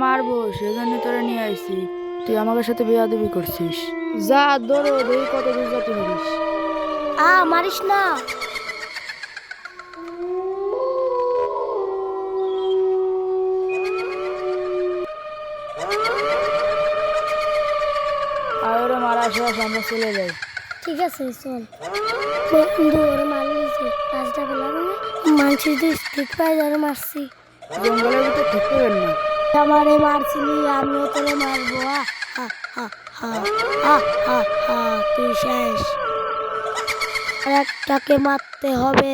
মারবো, সেজন্য তোরা নিয়ে আইছি। তুই আমাদের সাথে বেয়াদবি করছিস। যা ধরো, দেখি কত দূর যেতে পারিস। মারিস না। আর ওরা মারা শেষ, আমরা চলে যাই। ঠিক আছে চল। বন্ধু ওরা মারলিছি, কাজটা পেলাম না। মানছি যে ঠিক পাই যারা মারছি। জঙ্গলের ভিতর ঠিক করবেন না। আমারে মারছিলি, আমিও তোরে মারবো। হা হা হা হা হা হা তুই শেষ। আর একটাকে মারতে হবে।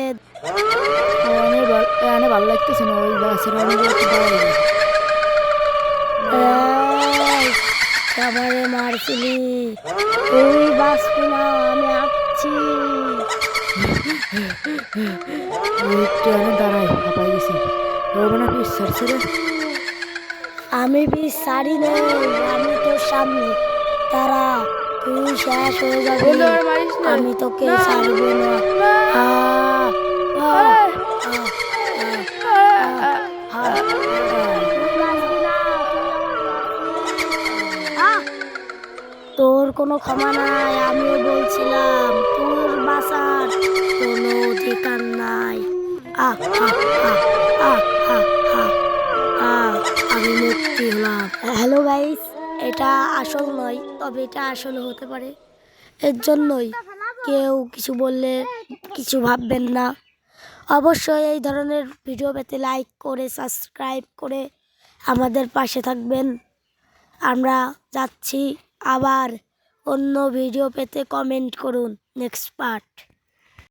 এনে ভালো লাগতেছে না, ওই গাছের অনেক একটু দাঁড়াই। এই, আমারে মারছিলি, তুই বাঁচবি না, আমি আসছি। একটু এনে দাঁড়াই, হাঁপাই গেছি। রবে না পিস ছেড়ে। আমি বিষ ছাড়ি নেই, আমি তোর সামনে। তারা তুই শেষ হয়ে যাবি, বন্ধু আর মারিস না। আমি তোকে না, ছাড়বো না। না। আ, আ, আ, আ, আ, আ। তুই বাঁচবি না, তুই আমারে মারছিলি। তোর কোনো ক্ষমা নাই, আমিও বলছিলাম তোর বাঁচার কোনো অধিকার নাই। আহ আহ আহ আহ আহ আহ আহ আমি মুক্তি হলাম। হ্যালো গাইস, এটা আসল নয়, তবে এটা আসল হতে পারে। এর জন্যই কেউ কিছু বললে কিছু ভাববেন না। অবশ্যই এই ধরনের ভিডিও পেতে লাইক করে সাবস্ক্রাইব করে আমাদের পাশে থাকবেন। আমরা যাচ্ছি, আবার অন্য ভিডিও পেতে কমেন্ট করুন নেক্সট পার্ট।